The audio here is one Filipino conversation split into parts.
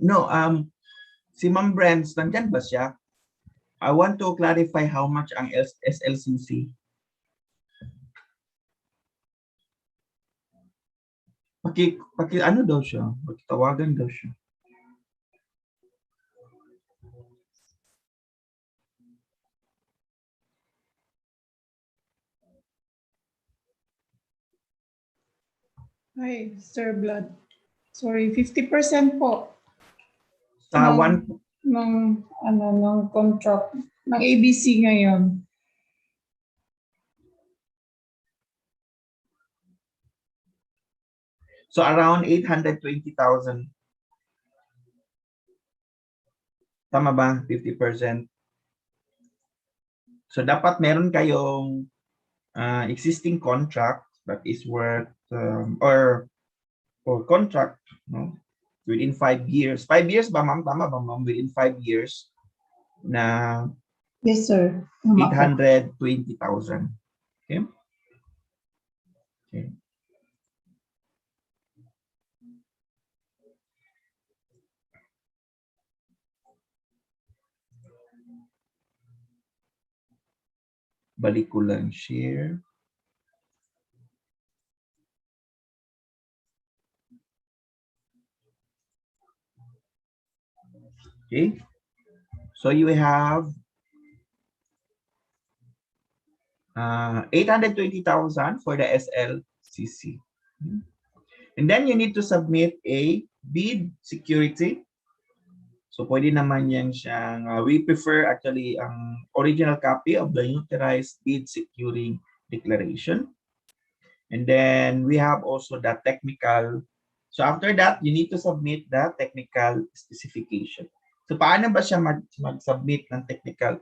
No, si Ma'am Brents, nandyan ba siya? I want to clarify how much ang SLCC. Paki ano daw siya? Pagtawagan daw siya. Hi, Sir Blood. Sorry, 50% po. Sa ng contract ng ABC ngayon. So around 820,000. Tama ba? 50%. So dapat meron kayong existing contract that is worth or contract, no? Within 5 years. 5 years ba, ma'am? Tama ba, ma'am? Within 5 years na Yes, sir. 820,000. Okay? Okay. Balik ko lang share. Okay. So you have 820,000 for the SLCC. And then you need to submit a bid security. So pwede naman yan siyang, we prefer actually ang original copy of the notarized bid securing declaration. And then we have also the technical. So after that, you need to submit the technical specification. So paano ba siya mag-submit ng technical?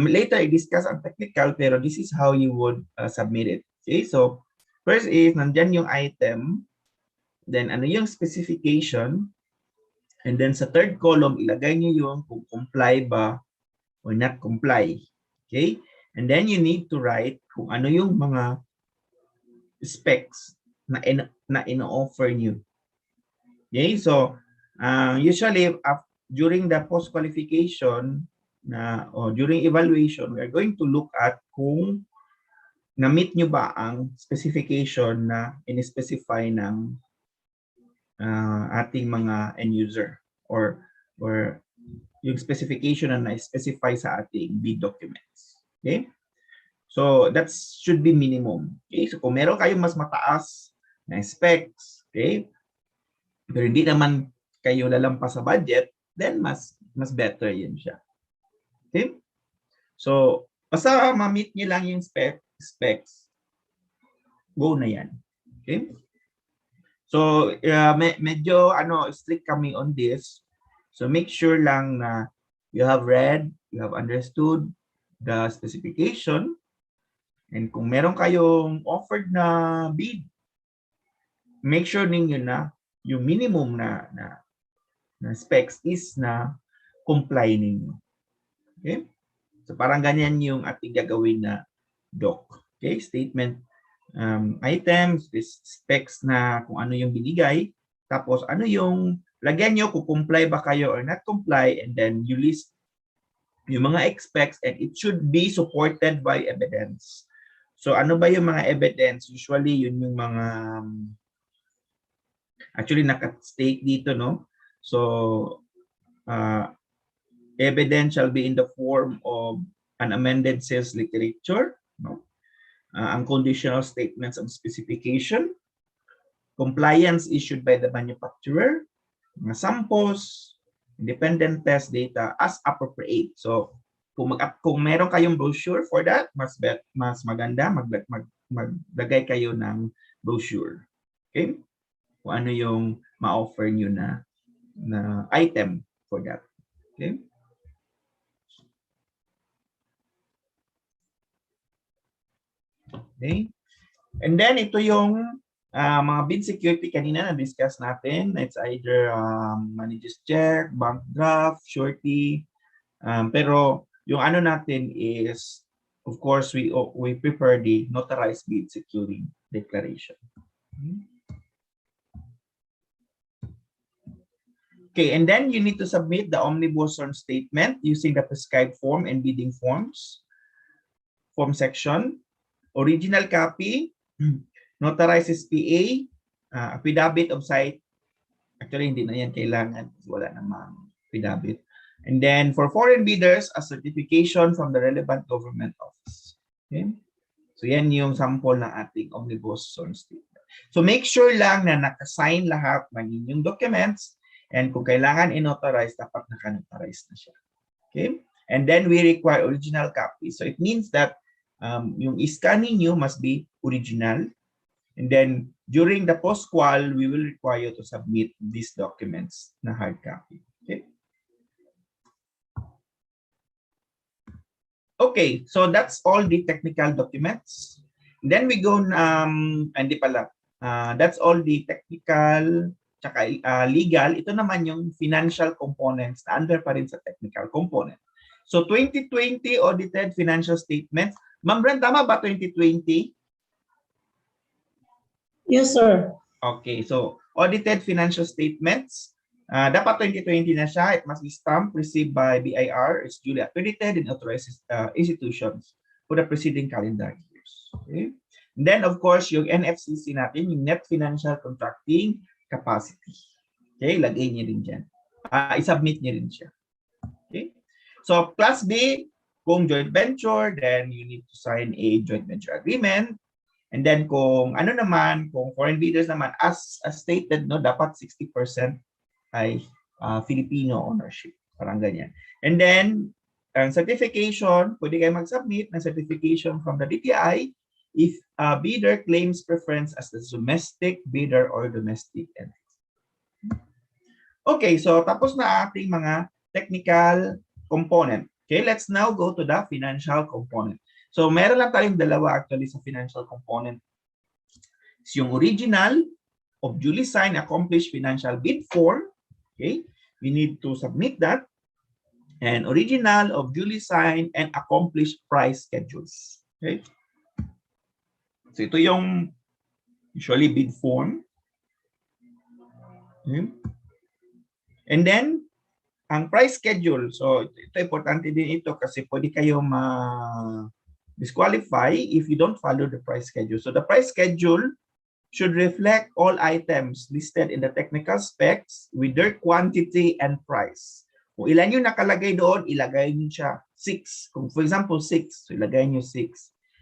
Later, i-discuss ang technical, pero this is how you would submit it. Okay, so first is, nandyan yung item. Then ano yung specification. And then sa third column, ilagay nyo yung kung comply ba or not comply. Okay? And then you need to write kung ano yung mga specs na ino-offer nyo. Okay? So, usually, during the post-qualification or during evaluation, we are going to look at kung na-meet nyo ba ang specification na in-specify ng ating mga end user or yung specification na na-specify sa ating bid documents. Okay? So that should be minimum. Okay? So kung meron kayong mas mataas na specs, okay? Pero hindi naman kayo lalampas sa budget, then mas better yun siya. Okay? So basta ma-meet niyo lang yung specs, go na yan. Okay? So medyo strict kami on this. So make sure lang na you have read, you have understood the specification, and kung meron kayong offered na bid, make sure ninyo na yung minimum na specs is na comply ninyo. Okay? So parang ganyan yung ating gagawin na doc. Okay? Statement items, this specs na kung ano yung binigay, tapos ano yung lagyan nyo kung comply ba kayo or not comply, and then you list yung mga expects, and it should be supported by evidence. So ano ba yung mga evidence? Usually yun yung mga actually naka-state dito, no? So evidence shall be in the form of an amended sales literature, no? Ang conditional statements of specification, compliance issued by the manufacturer, mga samples, independent test data as appropriate. So kung meron kayong brochure for that, mas maganda maglagay kayo ng brochure. Okay? Kung ano yung ma-offer nyo na item for that. Okay? Okay? And then ito yung mga bid security kanina na-discuss natin. It's either manager's check, bank draft, surety. Pero yung ano natin is, of course, we prefer the notarized bid securing declaration. Okay, and then you need to submit the omnibus return statement using the prescribed form and bidding forms, form section, original copy, notarized SPA, affidavit of site. Actually, hindi na yan kailangan. Wala namang affidavit. And then for foreign bidders, a certification from the relevant government office. Okay? So yan yung sample ng ating omnibus return statement. So make sure lang na nakasign lahat ng inyong documents, and kung kailangan i-notarize, dapat naka-notarize na siya. Okay? And then we require original copy. So it means that yung scan ninyo must be original. And then during the post-qual, we will require to submit these documents na hard copy. Okay? Okay, so that's all the technical documents. Then we go, hindi pala, that's all the technical, tsaka legal. Ito naman yung financial components na under pa rin sa technical component. So 2020 audited financial statements. Ma'am Bren, tama ba 2020? Yes, sir. Okay, so audited financial statements. Dapat 2020 na siya. It must be stamped, received by BIR. It's duly accredited in authorized institutions for the preceding calendar years. Okay? And then, of course, yung NFCC natin, yung net financial contracting capacity. Okay, lagay niyo rin dyan. I-submit niyo rin siya. Okay? So, Class B, kung joint venture, then you need to sign a joint venture agreement. And then kung ano naman, kung foreign bidders naman, as stated, no, dapat 60% ay Filipino ownership. Parang ganyan. And then, ang certification, pwede kayo mag-submit ng certification from the DTI if a bidder claims preference as the domestic bidder or domestic entity. Okay, so tapos na ating mga technical component. Okay, let's now go to the financial component. So meron lang tayong dalawa actually sa financial component. It's yung original of duly signed accomplished financial bid form. Okay, we need to submit that. And original of duly signed and accomplished price schedules. Okay. So ito yung usually bid form. Okay. And then, ang price schedule. So ito importante din ito kasi pwede kayo disqualify if you don't follow the price schedule. So the price schedule should reflect all items listed in the technical specs with their quantity and price. Kung ilan yung nakalagay doon, ilagay nyo siya 6. Kung for example 6, so ilagay nyo 6.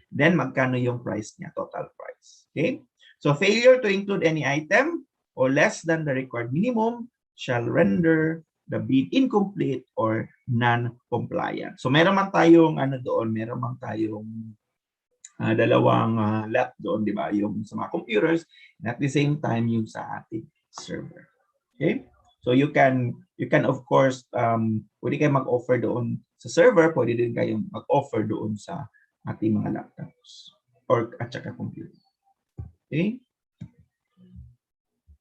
Then magkano yung price niya, total price. Okay? So failure to include any item or less than the required minimum shall render the bid incomplete or non-compliant. So meron man tayong doon, meron man tayong dalawang lot doon, di ba? Yung sa mga computers, and at the same time yung sa ating server. Okay? So you can of course pwede kayo mag-offer doon sa server, pwede din kayong mag-offer doon sa ating mga laptops or at saka computer. Okay?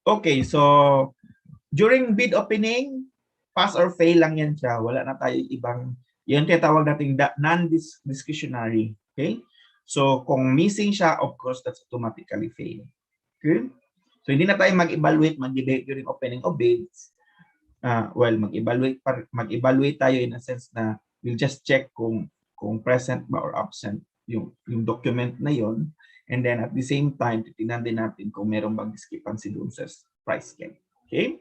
Okay, so during bid opening, pass or fail lang yan siya. Wala na tayo ibang, yun tinatawag natin non-discretionary. Okay? So kung missing siya, of course, that's automatically fail. Okay? So hindi na tayo mag-evaluate during opening of bids. Well, mag-evaluate tayo in a sense na we'll just check kung present ba or absent yung document na yon. And then at the same time, titingnan din natin kung meron bang discrepancy doon sa price schedule. Okay?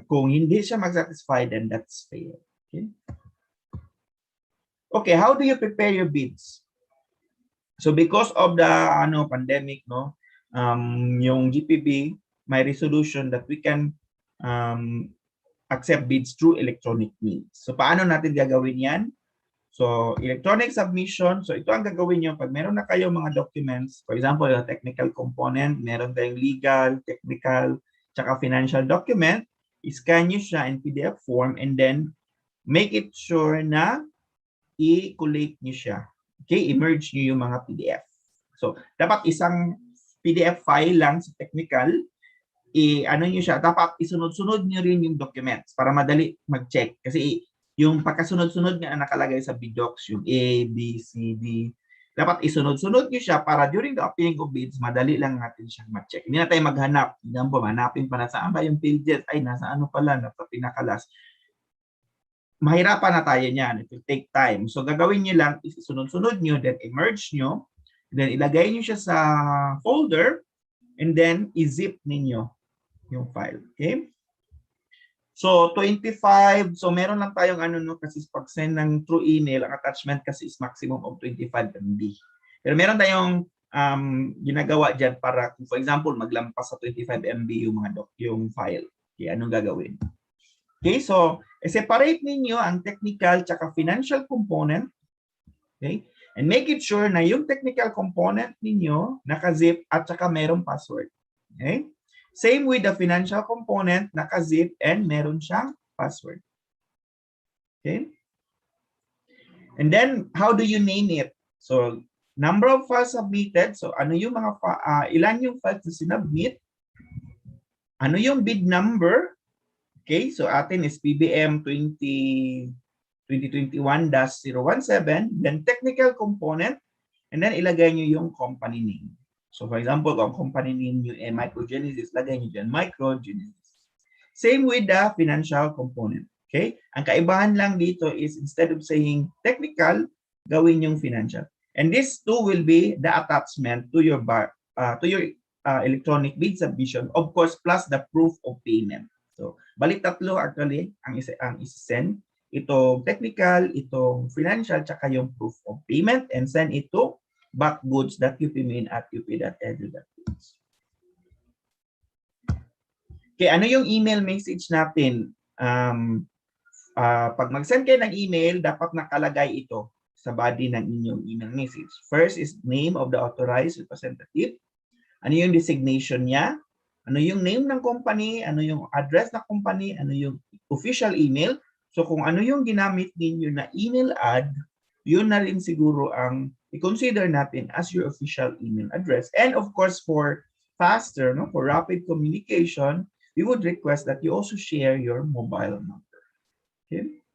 Kung hindi siya mag-satisfy, then that's fail. Okay? Okay, how do you prepare your bids? So because of the pandemic, no, yung GPB may resolution that we can accept bids through electronic means. So paano natin gagawin yan? So electronic submission, so ito ang gagawin nyo pag meron na kayong mga documents, for example, yung technical component, meron tayong legal, technical, tsaka financial document, i-scan nyo siya in PDF form and then make it sure na i-collate nyo siya. Okay, i-merge nyo yung mga PDF. So dapat isang PDF file lang sa technical, nyo siya, dapat isunod-sunod nyo rin yung documents para madali mag-check. Kasi yung pagkasunod-sunod nga nakalagay sa BDocs, yung A, B, C, D. Dapat isunod-sunod nyo siya para during the opening of bids, madali lang natin siyang ma-check. Hindi na tayo maghanap. Example, hanapin pa na saan ba yung pages? Ay, nasa ano pala, nasa pinakalas. Mahirapan na tayo niyan. It will take time. So, gagawin nyo lang, isunod-sunod nyo, then emerge nyo, then ilagay nyo siya sa folder, and then i-zip ninyo yung file. Okay? So, 25. So, meron lang tayong ano, no, kasi pag-send ng through email, ang attachment kasi is maximum of 25 MB. Pero meron tayong ginagawa dyan para, for example, maglampas sa 25 MB yung mga yung file. Okay, anong gagawin? Okay, so, separate ninyo ang technical tsaka financial component. Okay? And make it sure na yung technical component ninyo naka-zip at tsaka merong password. Okay? Same with the financial component, naka-zip and meron siyang password. Okay? And then, how do you name it? So, number of files submitted. So, ano yung mga ilan yung files na sinubmit? Ano yung bid number? Okay, so atin is PBM 2021-017, then technical component, and then ilagay nyo yung company name. So for example, kung company name nyo ay Microgenesis, lagay nyo dyan, Microgenesis. Same with the financial component. Okay? Ang kaibahan lang dito is instead of saying technical, gawin yung financial. And this too will be the attachment to your electronic bid submission, of course, plus the proof of payment. So, balik tatlo actually ang isa-send. Itong technical, itong financial, tsaka yung proof of payment, and send it to backgoods.upmain@up.edu.ph. Okay, ano yung email message natin? Pag mag-send kayo ng email, dapat nakalagay ito sa body ng inyong email message. First is name of the authorized representative. Ano yung designation niya? Ano yung name ng company? Ano yung address ng company? Ano yung official email? So kung ano yung ginamit ninyo na email ad, yun na rin siguro ang i-consider natin as your official email address. And of course, for faster, no, for rapid communication, we would request that you also share your mobile number. Okay?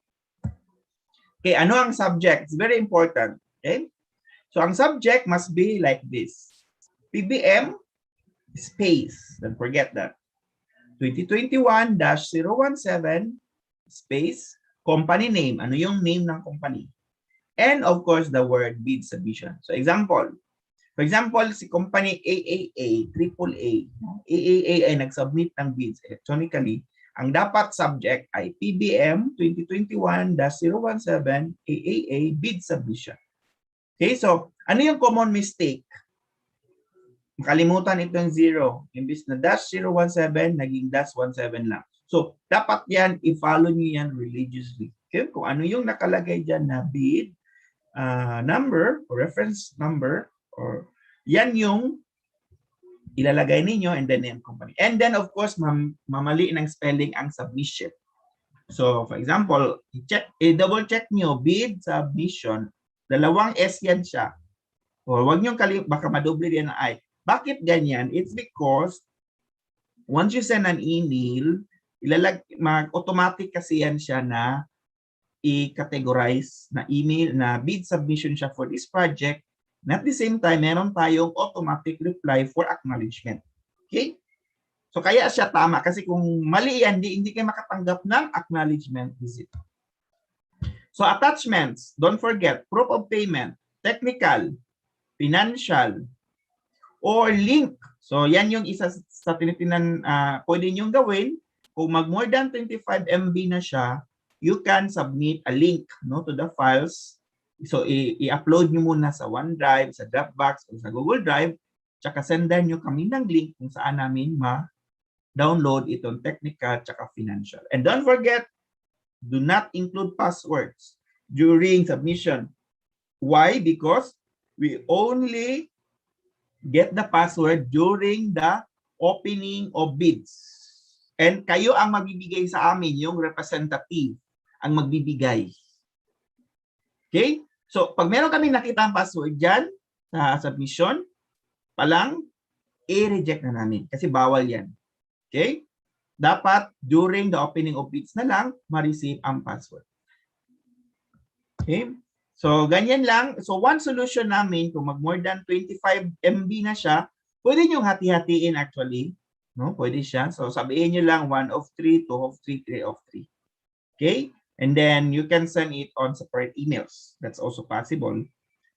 Okay, ano ang subject? It's very important. Okay? So ang subject must be like this. PBM space, don't forget that. 2021-017 space, company name. Ano yung name ng company? And of course, the word bid submission. So example, for example, si company AAA, AAA, AAA ay nag-submit ng bids electronically. Ang dapat subject ay PBM 2021-017 AAA bid submission. Okay, so ano yung common mistake? Makalimutan itong 0. Imbis na -017, naging -17 lang. So, dapat yan, i-follow nyo yan religiously. Okay? Kung ano yung nakalagay dyan na bid number or reference number, or yan yung ilalagay ninyo and then yung company. And then, of course, mamali ng spelling ang submission. So, for example, double check nyo, bid submission, dalawang S yan siya. O, wag nyo baka madoble yan na I. Bakit ganyan? It's because once you send an email, automatic kasi yan siya na i-categorize na email, na bid submission siya for this project. And at the same time, meron tayong automatic reply for acknowledgement. Okay? So kaya siya tama kasi kung mali yan, hindi kayo makatanggap ng acknowledgement visit. So attachments, don't forget, proof of payment, technical, financial, or link. So yan yung isa sa tinitinan pwede nyo gawin. Kung mag more than 25 MB na siya, you can submit a link, no, to the files. So i-upload nyo muna sa OneDrive, sa Dropbox, o sa Google Drive, tsaka sendan nyo kami ng link kung saan namin ma-download itong technical tsaka financial. And don't forget, do not include passwords during submission. Why? Because we only get the password during the opening of bids. And kayo ang magbibigay sa amin, yung representative ang magbibigay. Okay? So, pag meron kami nakita ang password dyan sa submission, palang i-reject na namin kasi bawal yan. Okay? Dapat during the opening of bids na lang ma-receive ang password. Okay? So, ganyan lang. So, one solution namin, kung mag more than 25 MB na siya, pwede nyo hati-hatiin actually. No? Pwede siya. So, sabihin nyo lang 1 of 3, 2 of 3, 3 of 3. Okay? And then, you can send it on separate emails. That's also possible.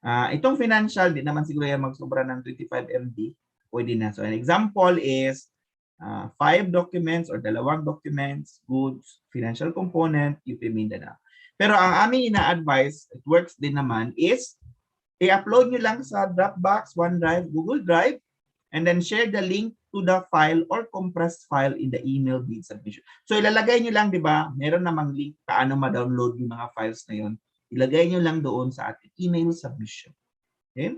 Itong financial, di naman siguro yan magsobra ng 25 MB. Pwede na. So, an example is 5 documents or 2 documents, goods, financial component, UP Mindanao. Pero ang aming ina-advise, it works din naman, is i-upload nyo lang sa Dropbox, OneDrive, Google Drive, and then share the link to the file or compressed file in the email bid submission. So ilalagay nyo lang, di ba, meron namang link paano ma-download yung mga files na yun. Ilagay nyo lang doon sa ating email submission. Okay?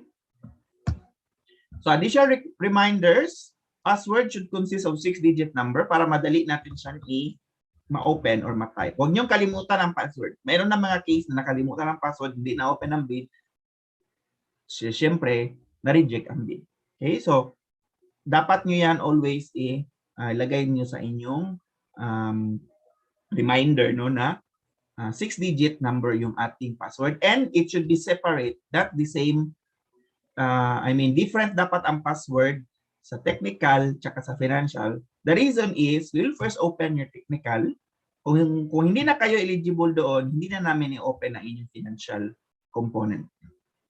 So additional reminders, password should consist of 6-digit number para madali natin siyang ma-open or ma-type. Huwag niyong kalimutan ang password. Mayroon na mga case na nakalimutan ang password, hindi na-open ang bid. Siyempre, na-reject ang bid. Okay? So, dapat nyo yan always ilagay nyo sa inyong reminder no, na 6-digit number yung ating password. And it should be separate, not the same. Different dapat ang password sa technical tsaka sa financial. The reason is, we'll first open your technical. Kung hindi na kayo eligible doon, hindi na namin i-open ang inyong financial component.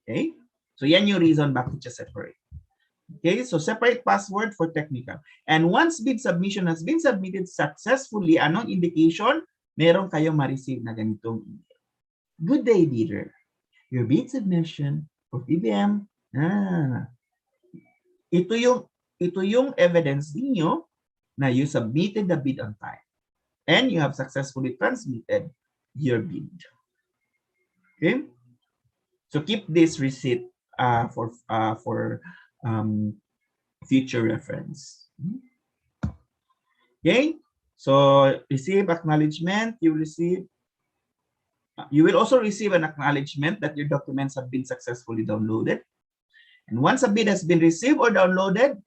Okay? So yan yung reason bakit siya separate. Okay? So separate password for technical. And once bid submission has been submitted successfully, anong indication? Meron kayong ma-receive na ganitong email. Good day, bidder. Your bid submission for PBM. Ito yung evidence niyo na you submitted the bid on time and you have successfully transmitted your bid. Okay? So keep this receipt for future reference. Okay? So receive acknowledgement. You will also receive an acknowledgement that your documents have been successfully downloaded. And once a bid has been received or downloaded,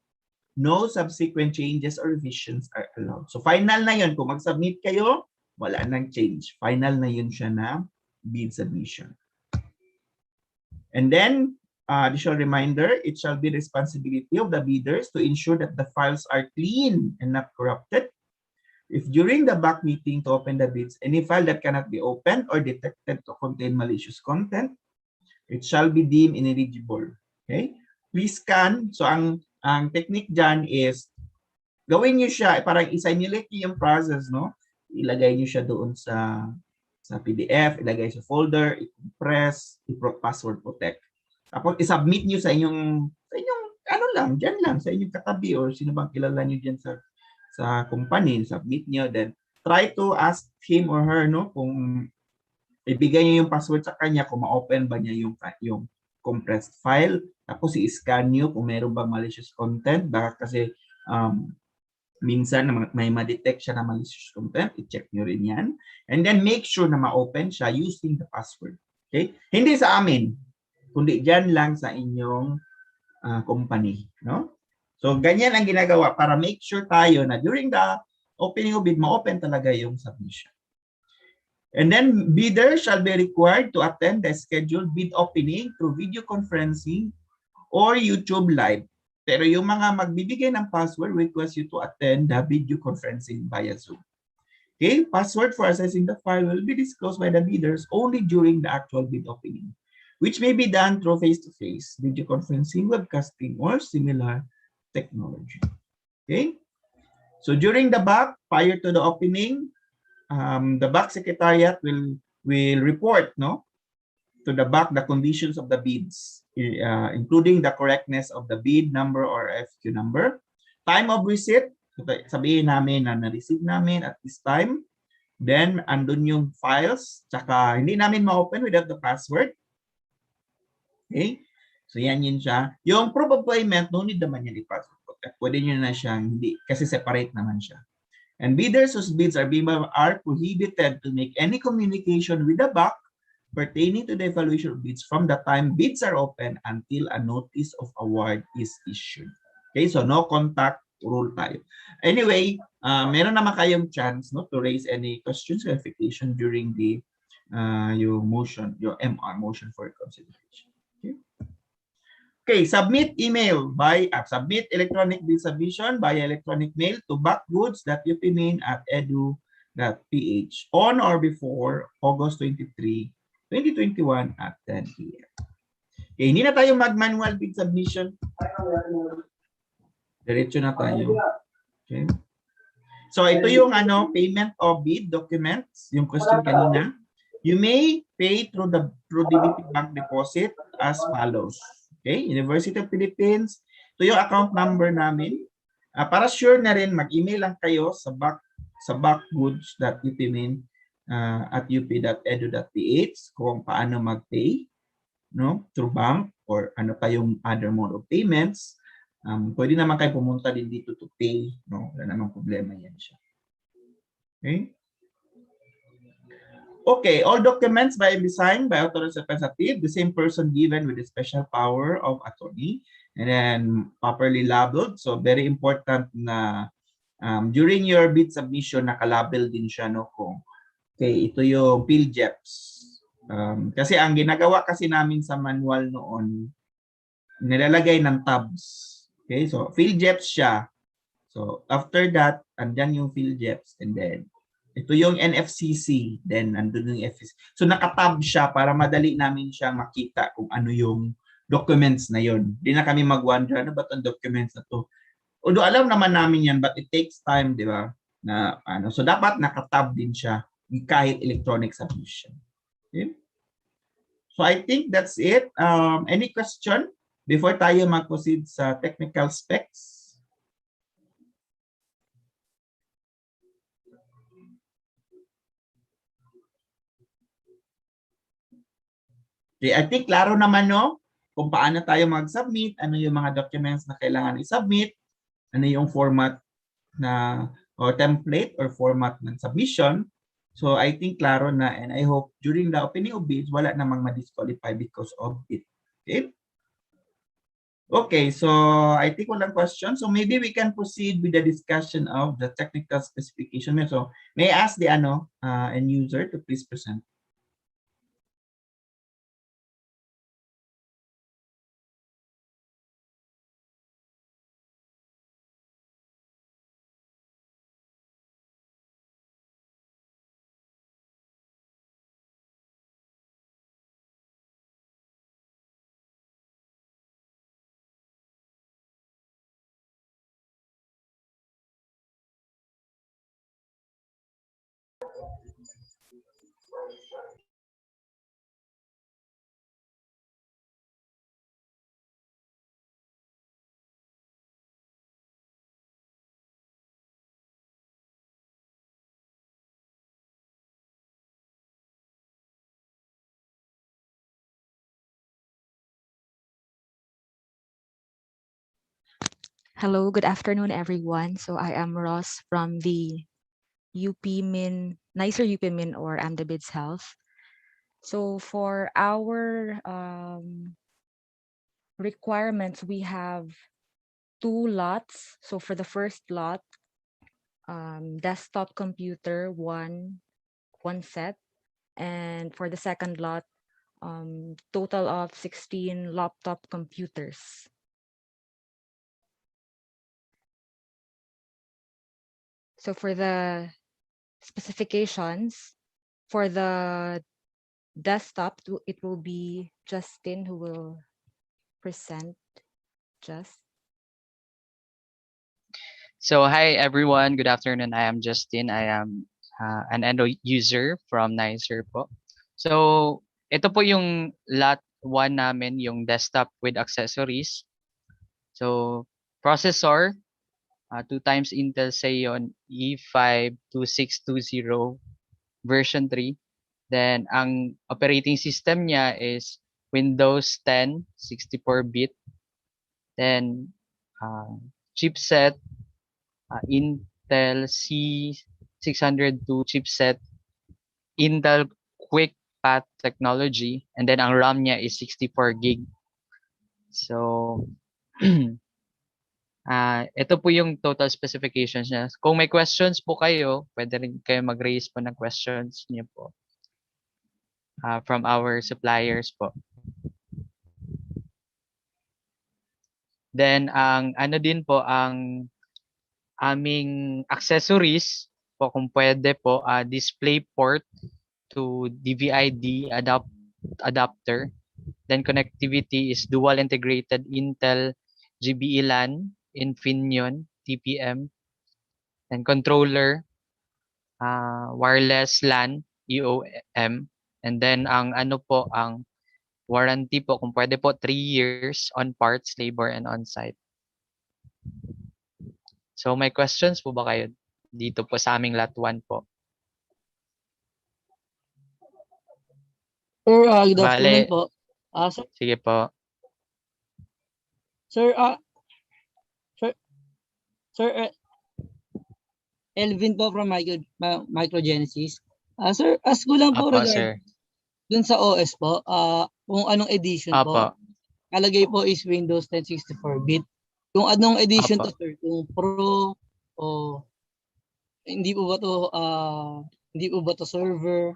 no subsequent changes or revisions are allowed. So final na yun. Kung mag-submit kayo, wala nang change. Final na yun siya na bid submission. And then, additional reminder, it shall be the responsibility of the bidders to ensure that the files are clean and not corrupted. If during the BAC meeting to open the bids, any file that cannot be opened or detected to contain malicious content, it shall be deemed ineligible. Okay? Please scan. So ang technique dyan is, gawin nyo siya, parang i-simulate nyo yung process, no? Ilagay nyo siya doon sa PDF, ilagay sa folder, i-compress, password protect. Tapos i-submit nyo sa inyong ano lang, dyan lang, sa inyong katabi or sino bang kilala nyo dyan sa company, submit nyo, then try to ask him or her, no? Kung ibigay nyo yung password sa kanya, kung ma-open ba niya yung compressed file, tapos i-scan nyo kung meron bang malicious content, baka kasi minsan may ma-detect siya na malicious content, i-check nyo rin yan. And then make sure na ma-open siya using the password. Okay? Hindi sa amin, kundi dyan lang sa inyong company. No? So, ganyan ang ginagawa para make sure tayo na during the opening of bid, ma-open talaga yung submission. And then, bidders shall be required to attend the scheduled bid opening through video conferencing or YouTube Live. Pero yung mga magbibigay ng password, request you to attend the video conferencing via Zoom. Okay? Password for accessing the file will be disclosed by the bidders only during the actual bid opening, which may be done through face-to-face, video conferencing, webcasting, or similar technology. Okay? So during the BAC, prior to the opening, the BAC Secretariat will report to the BAC the conditions of the bids, including the correctness of the bid number or FQ number, time of receipt, sabihin namin na na-receive namin at this time, then andun yung files, tsaka hindi namin ma-open without the password. Okay? So yan yun siya. Yung proof of payment, no need naman yan i-password protect. Pwede nyo na siyang hindi, kasi separate naman siya. And bidders whose bids are prohibited to make any communication with the BAC pertaining to the evaluation of bids from the time bids are open until a notice of award is issued. Okay, so no contact rule tayo. Anyway, meron naman kayong chance to raise any questions, clarification during the yung motion, yung MR, motion for consideration. Okay? Okay, submit email by submit electronic bill submission via electronic mail to bacgoods.upmain@edu.ph on or before August 23, 2021 at 10 p.m. Okay, hindi na tayo mag-manual bid submission. Diretso na tayo. Okay. So ito yung payment of bid documents, yung question kanina. You may pay through DBT Bank deposit as follows. Okay, University of Philippines. Ito yung account number namin. Para sure na rin, mag-email lang kayo sa bacgoods.up.edu.ph kung paano mag-pay, no, through bank or ano pa yung other mode of payments. Pwede naman kayo pumunta din dito to pay, no? Wala namang problema yan siya. Okay? Okay, all documents by be signed by authorized representative, the same person given with the special power of attorney, and then properly labeled. So very important na during your bid submission, nakalabel din siya, no, kung okay, ito yung PhilJeps. Kasi ang ginagawa kasi namin sa manual noon, nilalagay ng tabs. Okay, so PhilJeps siya. So after that, andyan yung PhilJeps, and then ito yung NFCC, then andun yung FCC. So nakatab siya para madali namin siya makita kung ano yung documents na yun. Di na kami mag-wonder, ano ba itong documents na to? Although alam naman namin yan, but it takes time, di ba? Na, so dapat nakatab din siya kahit electronic submission. Okay? So I think that's it. Any question before tayo mag-proceed sa technical specs? Okay, I think klaro naman, no, kung paano tayo mag-submit, ano yung mga documents na kailangan i-submit, ano yung format na or template or format ng submission. So I think klaro na, and I hope during the opening of bids, wala namang ma-disqualify because of it. Okay? Okay, so I think walang question. So maybe we can proceed with the discussion of the technical specification. So may I ask the end user to please present. Hello, good afternoon, everyone. So I am Ross from the Nicer UP Min or Amdabids Health. So for our requirements, we have 2 lots. So for the first lot, desktop computer, one set. And for the second lot, total of 16 laptop computers. So for the specifications, for the desktop, it will be Justin who will present. So hi everyone, good afternoon. I am Justin. I am an end user from Nicer po. So ito po yung lot 1 namin, yung desktop with accessories. So processor, 2 times Intel Xeon E5-2620 version 3. Then ang operating system niya is Windows 10 64-bit. Then chipset, Intel C602 chipset, Intel Quick Path technology, and then ang RAM niya is 64 gig. So ito po yung total specifications niya. Kung may questions po kayo, pwede rin kayo mag-raise po ng questions niyo po. from our suppliers po. Then ang ano din po ang aming accessories po kung pwede po display port to DVI-D adapter. Then connectivity is dual integrated Intel GBE LAN, Infineon, TPM, and controller, wireless LAN, EOM. And then ang ano po, ang warranty po, kung pwede po 3 years on parts, labor, and on-site. So may questions po ba kayo dito po sa aming lot 1 po? Sir, good afternoon Bale, po. Sir, sige po. sir, sir, sir, Elvin po from Microgenesis. Sir, ask ko lang po Apo, regarding sir. dun sa OS po, kung anong edition po. Apo. Kalagay po is Windows 10 64-bit. Kung anong edition Apo. to, sir, kung Pro o hindi po ba to server?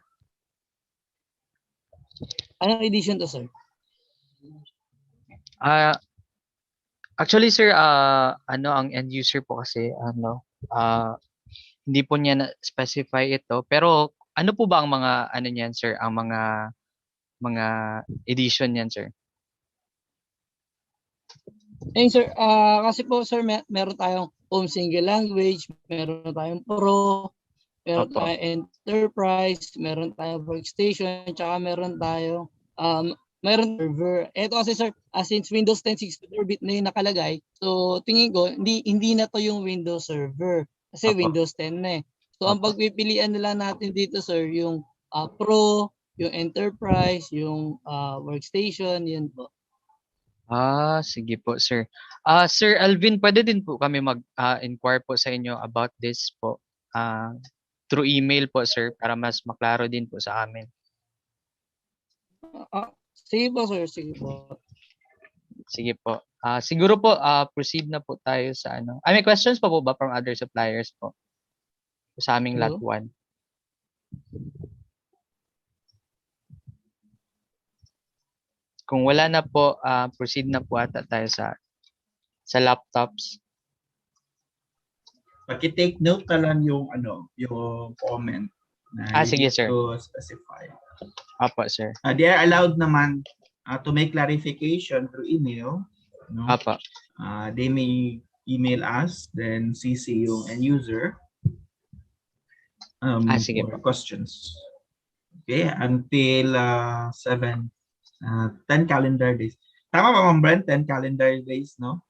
Anong edition to, sir? Actually sir, ano ang end user po kasi hindi po niya na specify ito, pero ano po ba ang mga ano niyan sir, ang mga edition niyan sir? Ayun, sir, kasi po sir, meron tayong home single language, meron tayong Pro, meron Opo. tayong enterprise, meron tayong workstation, tsaka meron tayong meron server. Ito kasi sir, since Windows 10 64-bit na yung nakalagay, so tingin ko hindi na to yung Windows Server kasi Opo. Windows 10 na eh. So ang Opo. pagpipilian nila natin dito sir, yung Pro, yung enterprise, yung workstation, yun po. Sige po sir. Sir Alvin, pwede din po kami mag-inquire po sa inyo about this po. Through email po sir para mas maklaro din po sa amin. Sige po sir, sige po. Sige po. Siguro po proceed na po tayo sa ano. May questions pa po ba from other suppliers po? Sa aming lot Hello? 1. Kung wala na po, proceed na po ata tayo sa laptops. Paki-take note ka lang yung yung comment na you Sige, need sir. to specify. Apo, sir. They are allowed naman to make clarification through email. No? Apo. They may email us, then CC yung end user Sige for po. questions. Okay, until 10 calendar days. Tama ba, Ma'am Brent? 10 calendar days, no?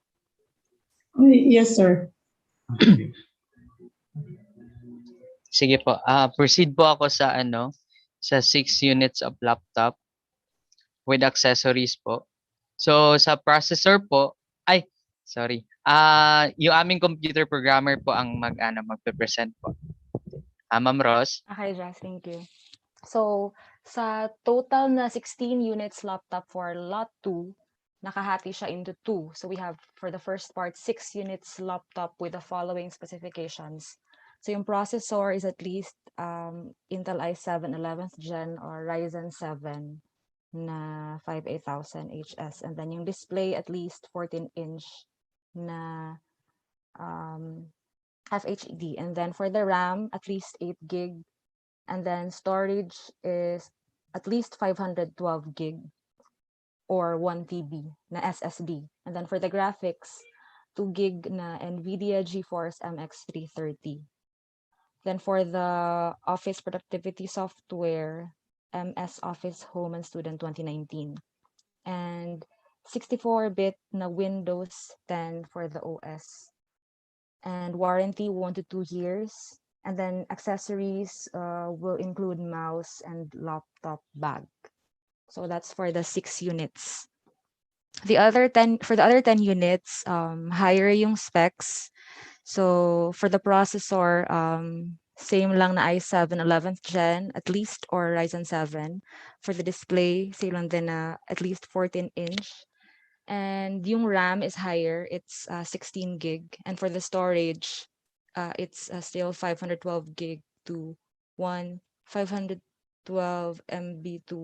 Yes, sir. Okay. Sige po. Proceed po ako sa sa 6 units of laptop with accessories po. So sa processor po, sorry. Yung aming computer programmer po ang magpe-present po. Ma'am Ross. Okay, Jess, thank you. So, sa total na 16 units laptop for lot 2, nakahati siya into 2. So, we have, for the first part, 6 units laptop with the following specifications. So, yung processor is at least Intel i7 11th Gen or Ryzen 7 na 58000 HS. And then yung display, at least 14-inch na FHD. And then for the RAM, at least 8 gig. And then storage is at least 512 gig or 1 TB na SSD. And then for the graphics, 2 gig na NVIDIA GeForce MX 330. Then for the Office productivity software, MS Office Home and Student 2019. And 64-bit na Windows 10 for the OS. And warranty 1 to 2 years. And then accessories will include mouse and laptop bag. So that's for the 6 units. For the other 10 units, higher yung specs. So for the processor, same lang na i7 11th Gen at least or Ryzen 7. For the display, same lang din na at least 14-inch. And yung RAM is higher, it's 16 gig. And for the storage, it's still 512 gig to 512 MB to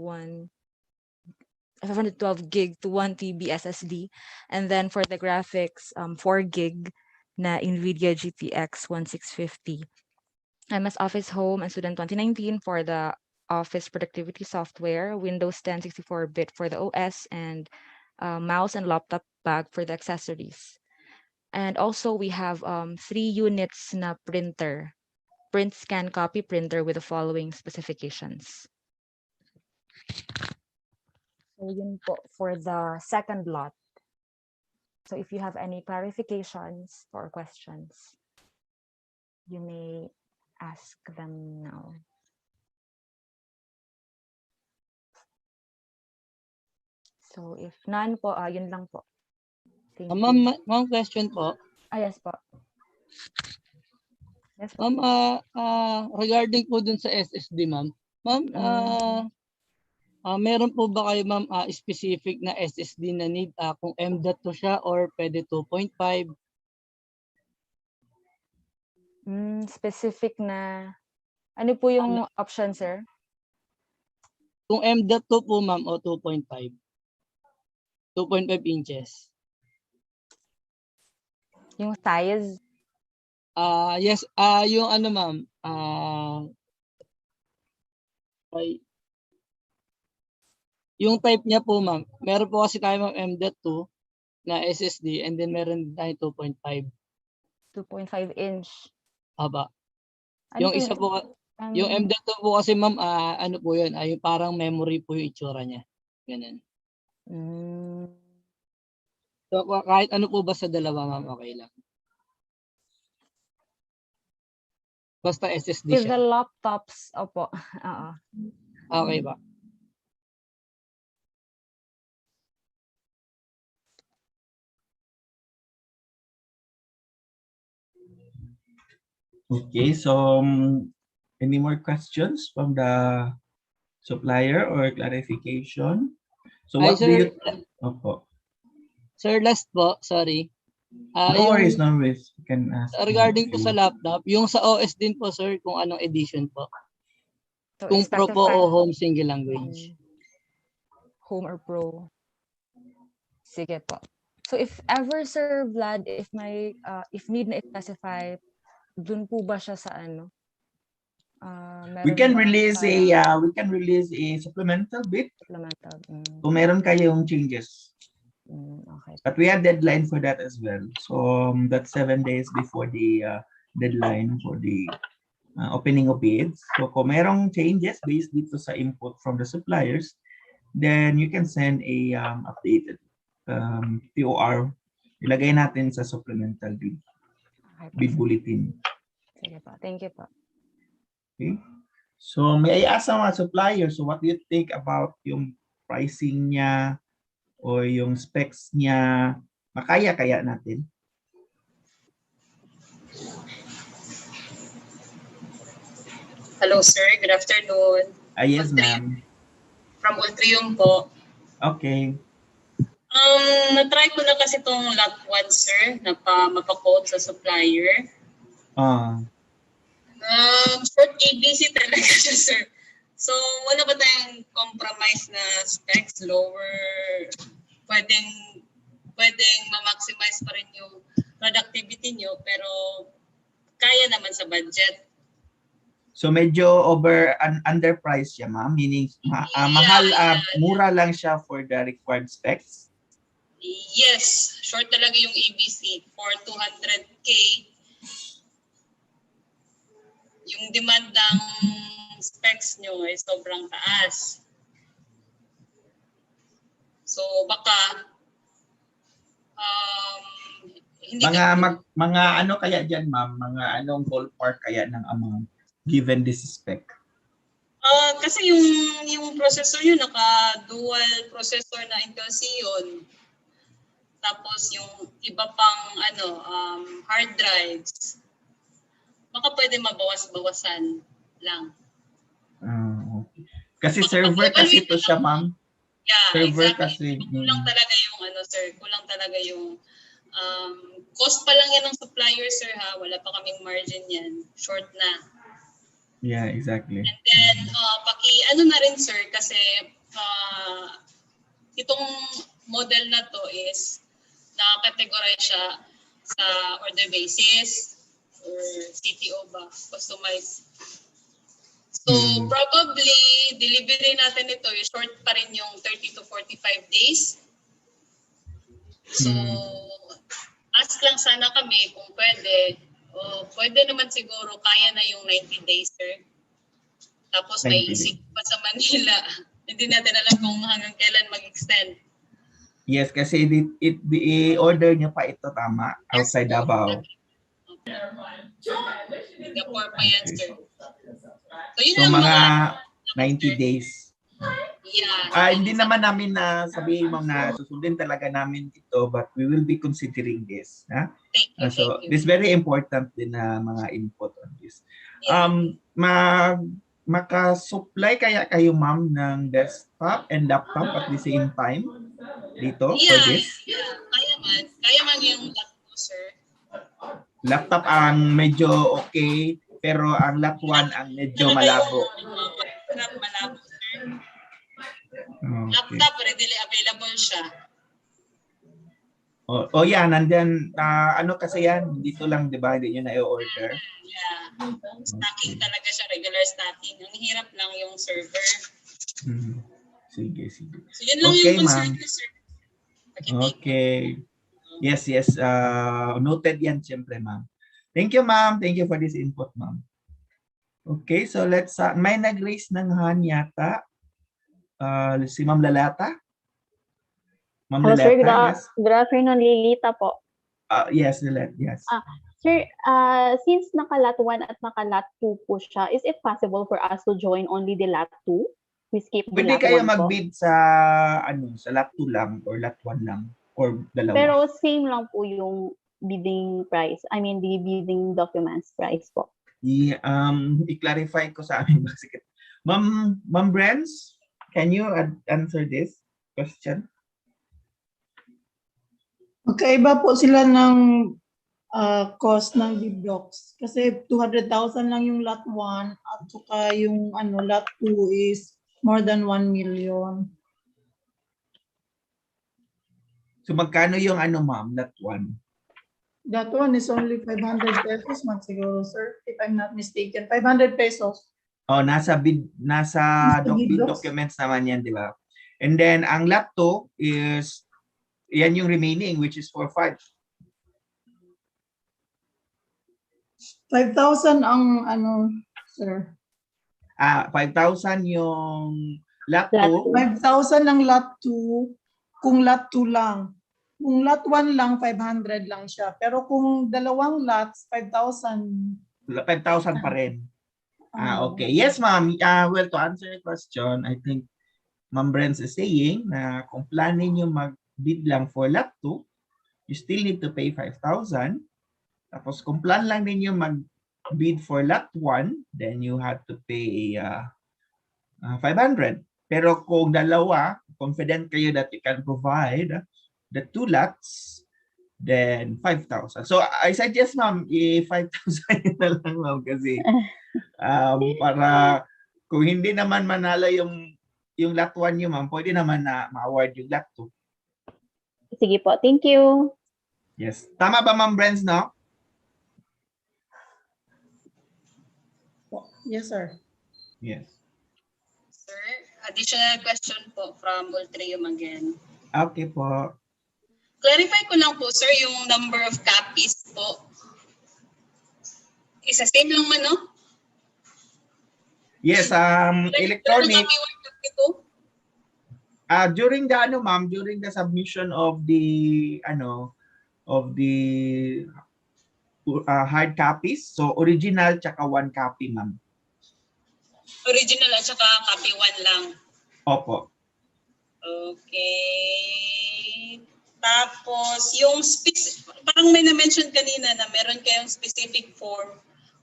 512 gig to 1 TB SSD. And then for the graphics, 4 gig na NVIDIA GTX 1650. MS Office Home and Student 2019 for the Office productivity software, Windows 10 64-bit for the OS, and mouse and laptop bag for the accessories. And also we have 3 units na printer, print scan copy printer with the following specifications. So yun po for the second lot. So if you have any clarifications or questions, you may ask them now. So if none po, yun lang po. Thank you. Ma'am, question po. Yes po. Yes po. Ma'am, regarding po dun sa SSD, ma'am. Ma'am, meron po ba kayo, ma'am, specific na SSD na need kung M.2 siya or pwede 2.5? Specific na, ano po yung option, sir? Kung M.2 po, ma'am, o 2.5? 2.5 inches. Yung size? Yes, yung ano, ma'am, yung type niya po, ma'am, meron po kasi tayo, ma'am, M.2 na SSD and then meron tayo 2.5. 2.5 inch. Aba. Ano Yung isa po, yung M.2 po kasi, ma'am, ano po yun, yung parang memory po yung itsura niya. Ganun. So, kahit ano po ba sa dalawa, ma'am, okay lang. Basta SSD With the siya. laptops, opo. Oo. Okay ba? Okay, so any more questions from the supplier or clarification? So Ay, what do sir, you... Opo. Sir, last po, sorry. No worries, no worries. You can ask. Regarding po sa laptop, yung sa OS din po, sir, kung anong edition po. So Kung Pro expected po time, o Home Single Language. Home or Pro. Sige po. So if ever, Sir Vlad, if may if need na i-specify, dun po ba siya sa ano? We can ba release parang a supplemental bit supplemental? kung meron kayong changes. Okay. But we have deadline for that as well. So that's 7 days before the deadline for the opening of bids. So kung merong changes based dito sa input from the suppliers, then you can send a updated POR. Ilagay natin sa supplemental bid, bid bulletin. Sige po. Thank you po. Okay. So may I ask sa mga suppliers, so what do you think about yung pricing niya o yung specs niya? Makaya kaya natin? Hello, sir. Good afternoon. Yes, ma'am. From Ultrium po. Okay. Na-try ko na kasi itong lot 1, sir, na mapakode sa supplier. Short ABC talaga siya, sir. So, wala ba tayong compromise na specs, lower, pwedeng ma-maximize pa rin yung productivity nyo, pero kaya naman sa budget. So medyo underpriced siya, ma'am, meaning mahal, mura lang siya for the required specs. Yes, short talaga yung ABC for 200K. Yung demand ng specs nyo ay sobrang taas. So baka hindi mga ano kaya diyan, ma'am, mga anong ballpark kaya ng amount given this spec? Kasi yung processor yun naka dual processor na Intel Xeon. Tapos yung iba pang hard drives. Baka pwede mabawas-bawasan lang. Okay. Kasi server kasi ito siya, ma'am. Yeah, server exactly. kasi. Kulang talaga yung sir, kulang talaga yung cost pa lang yan ng supplier, sir, ha. Wala pa kaming margin yan. Short na. Yeah, exactly. Then, ano na rin sir, kasi itong model na to is na-categorize siya sa order basis or CTO ba, customized. So, probably, delivery natin ito, short pa rin yung 30 to 45 days. So, ask lang sana kami kung pwede. O, pwede naman siguro, kaya na yung 90 days, sir. Tapos may 90 isig pa sa Manila. Hindi natin alam kung hanggang kailan mag-extend. Yes, kasi i-order niyo pa ito, tama? Outside Yes, po. Davao. Singapore pa yan, sir. So, yun So, lang mga 90 sir. days. Yeah. Hindi naman namin na sabihin mo na susundin talaga namin ito, but we will be considering this. Ha? Thank you, So, thank you. this very important din na mga input on this. Yeah. Maka-supply kaya kayo, ma'am, ng desktop and laptop at the same time dito for this? Yeah, kaya man yung laptop, sir. Laptop ang medyo okay, pero ang laptop ang medyo malabo. Malabo, sir. Okay. Laptop, readily available siya. Yeah, nandyan, ano kasi yan, dito lang, di ba, hindi nyo na-order. Yeah, stacking talaga siya, regular stacking. Ang hirap lang yung server. Sige. So yun lang Okay, yung ma'am. concern ko, sir. Okay. Yes. Noted yan, siyempre, ma'am. Thank you, ma'am. Thank you for this input, ma'am. Okay, so let's, may nag-raise ng hand yata. Si Ma'am Lalata. Ma'am Hello, sir. Lalata, yes. Good afternoon, Lilita po. Yes, Lalata, yes. Sir, since naka-lot 1 at naka-lot 2 po siya, is it possible for us to join only the lot 2? We skip the Pwede lot 1 kayo po. mag-bid sa lot 2 lang or lot 1 lang or dalawa. Pero same lang po yung bidding price. I mean, the bidding documents price po. I-clarify ko sa amin. Ma'am Brens, can you answer this question? Magkaiba po sila ng cost ng bid docs. Kasi 200,000 lang yung lot 1 at saka yung lot 2 is more than 1 million. So magkano yung ma'am, lot 1? That one is only 500 pesos man siguro, sir, if I'm not mistaken. 500 pesos. Nasa bid bid docs. documents naman yan, di ba? And then ang lot 2 is yan yung remaining, which is for 5. 5,000 ang sir. 5,000 yung lot 2. 5,000 ang lot 2 kung lot 2 lang. Kung lot 1 lang, 500 lang siya. Pero kung dalawang lots, 5,000. 5,000 pa rin. Okay. Yes, ma'am. Well, to answer your question, I think Ma'am Brens is saying na kung planin nyo mag-bid lang for lot 2, you still need to pay 5,000. Tapos kung plan lang ninyo mag-bid for lot 1, then you have to pay 500. Pero kung dalawa, confident kayo that you can provide the 2 lots, then 5,000. So I suggest, ma'am, 5,000 na lang, ma'am, kasi para kung hindi naman manalo yung lot 1 nyo, ma'am, pwede naman na ma-award yung lot 2. Sige po. Thank you. Yes. Tama ba, Ma'am Brens, no? Yes, sir. Yes. Sir, additional question po from Ultrium again. Okay po. Clarify ko lang po, sir, yung number of copies po. Isa same lang man, no? Yes, electronic. During the ma'am, during the submission of the hard copies, so original tsaka 1 copy, ma'am. Original at saka copy 1 lang. Opo. Okay. Tapos, yung parang may na-mention kanina na meron kayong specific form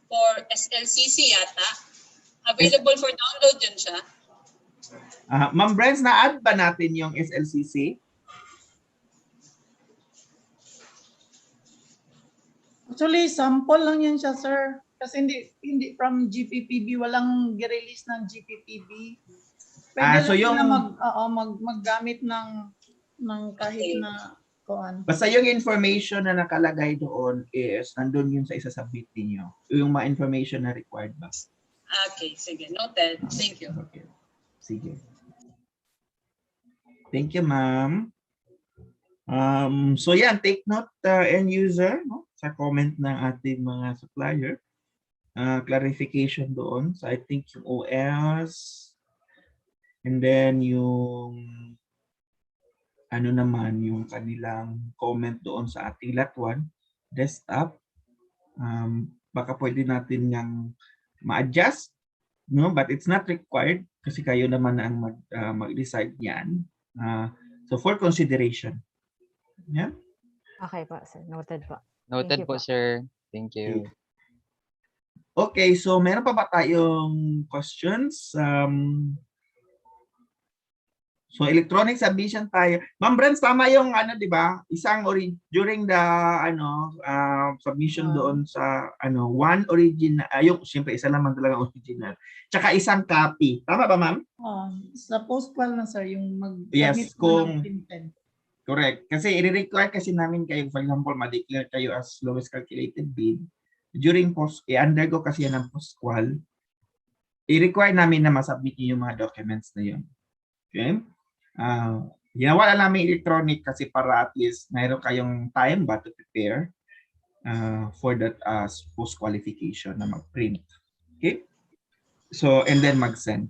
for SLCC yata. Available for download yun siya. Ma'am Brens, na-add ba natin yung SLCC? Actually, sample lang yan siya, sir. Kasi hindi from GPPB, walang gi-release ng GPPB. Ah, Pwede so lang sila yung- maggamit ng kahit Okay. na kuan. Basta yung information na nakalagay doon is nandun yun sa isa-submit niyo. Yung mga information na required ba? Okay, sige. Noted. Thank you. Okay. Sige. Thank you, ma'am. So yan, take note end user no, sa comment ng ating mga supplier. Clarification doon. So I think yung OS and then yung ano naman yung kanilang comment doon sa ating lat1 desktop. Baka pwede natin ngang ma-adjust, no? But it's not required kasi kayo naman na ang mag-decide yan. So for consideration. Yeah. Okay po, sir. Noted po. Noted you po, po. sir. Thank you. Okay, so meron pa ba tayong questions? So electronic submission tayo. Ma'am Brents, tama yung ano, 'di ba? During the submission doon sa one original, yung siyempre isa naman talaga original. Tsaka isang copy. Tama ba, ma'am? Sa post-qual na sir, yung Yes, mag-submit kung- ng printed. Correct. Kasi i-require kasi namin kayo, for example, ma-declare kayo as lowest calculated bid. During i-undergo kasi yan ng post-qual, i-require namin na masubmit niyo yung mga documents na yun. Okay? Ginawa lang namin electronic kasi para at least mayroon kayong time ba to prepare for that post-qualification na mag-print. Okay? So, and then mag-send.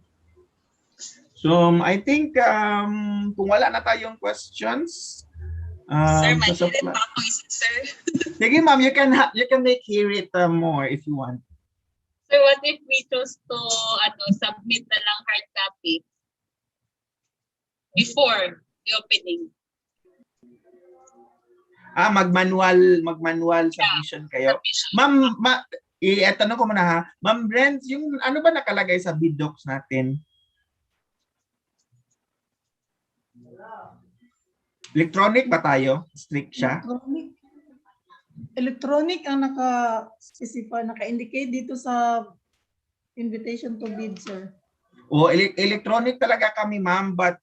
So, I think kung wala na tayong questions, Sir, may sa hirit pa ako isa, sir. sige ma'am, you can make hear it more if you want. Sir, what if we choose to submit na lang hard copy before the opening? Mag-manual submission kayo. Submission. Ma'am, tanong ko muna ha. Ma'am Brent, yung ano ba nakalagay sa bid docs natin? Electronic ba tayo? Strict siya? Electronic ang naka-specify, naka-indicate dito sa invitation to bid, sir. O electronic talaga kami, ma'am, but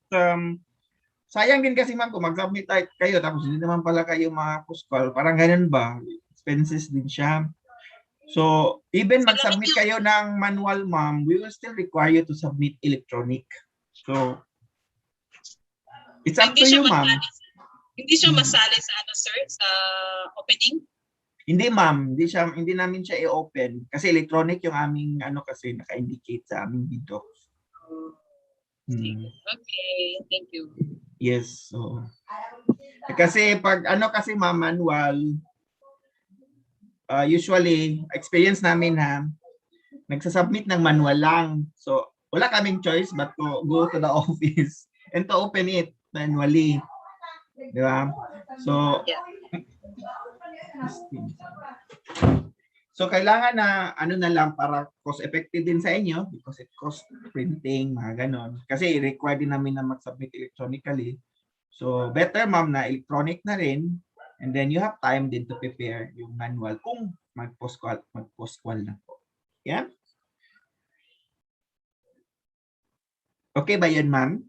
sayang din kasi ma'am kung mag-submit kayo tapos hindi naman pala kayo makapos-call. Parang ganun ba? Expenses din siya. So, even mag-submit kayo ng manual, ma'am, we will still require you to submit electronic. So, it's up to you, ma'am. Hindi siya masali sa sir, sa opening? Hindi, ma'am. Hindi namin siya i-open kasi electronic yung aming kasi naka-indicate sa aming bid docs. Okay, thank you. Yes. So, kasi pag kasi ma'am, manual, usually, experience namin nagsasubmit ng manual lang. So, wala kaming choice but to go to the office and to open it manually. Di ba? So, so kailangan na na lang para cost effective din sa inyo because it costs printing, mga ganon. Kasi required din namin na mag-submit electronically. So, better ma'am na electronic na rin and then you have time din to prepare yung manual kung mag-post-qual na po. Yeah? Okay ba yun, ma'am?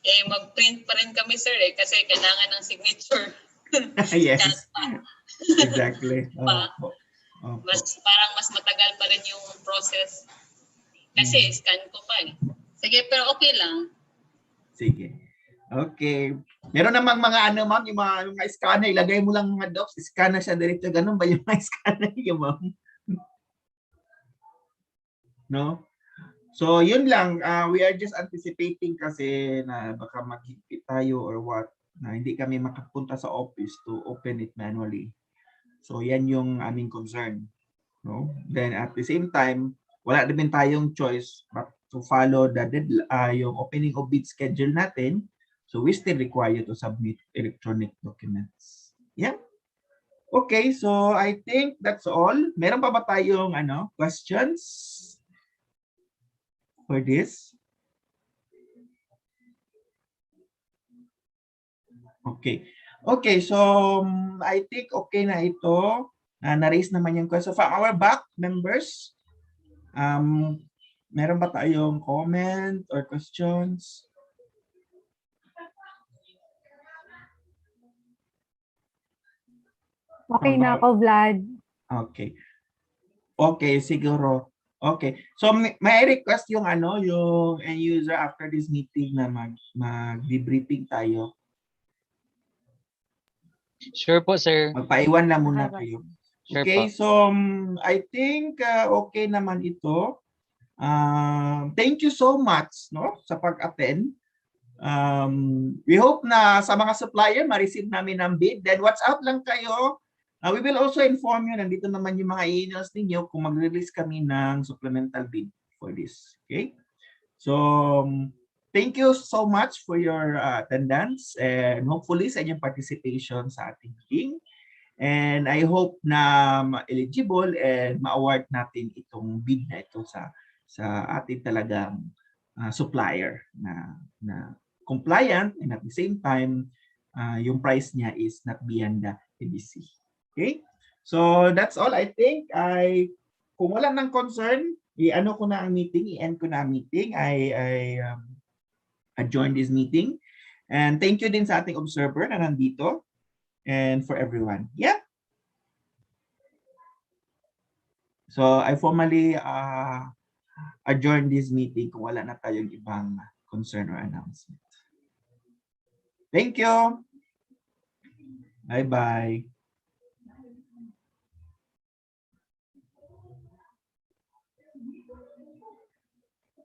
Mag-print pa rin kami, sir, kasi kailangan ng signature. Yes. Exactly. Parang mas matagal pa rin yung process. Kasi scan ko pa eh. Sige, pero okay lang. Sige. Okay. Meron namang mga ma'am, yung mga scanner, ilagay mo lang mga docs, scan na siya diretso. Ganun ba yung mga scanner yung ma'am? No? So, yun lang. We are just anticipating kasi na baka maghigpit tayo or what, na hindi kami makapunta sa office to open it manually. So, yan yung aming concern. No? Then, at the same time, wala din tayong choice but to follow the yung opening of bid schedule natin. So, we still require you to submit electronic documents. Yeah? Okay, so I think that's all. Meron pa ba tayong questions for this? Okay. Okay, so I think okay na ito. Na-raise naman yung question. So from our BAC members, meron ba tayong comment or questions? Okay na ako, Vlad. Okay. Okay, siguro. Okay. So may I request yung yung end user after this meeting na mag-debriefing tayo. Sure po, sir. Magpaiwan na muna Okay, kayo. Sure Okay, po. so I think okay naman ito. Thank you so much sa pag-attend. We hope na sa mga supplier ma-receive namin ang bid. Then WhatsApp lang kayo. We will also inform you, nandito naman yung mga emails ninyo kung mag-release kami ng supplemental bid for this. Okay? So, thank you so much for your attendance and hopefully sa inyong participation sa ating meeting. And I hope na ma-eligible and ma-award natin itong bid na ito sa ating talagang supplier na compliant and at the same time yung price niya is not beyond the EBC. Okay? So that's all I think. Kung wala ng concern, i-ano ko na ang meeting, i-end ko na ang meeting. I adjourn this meeting. And thank you din sa ating observer na nandito and for everyone. Yeah. So I formally adjourn this meeting kung wala na tayong ibang concern or announcement. Thank you. Bye-bye.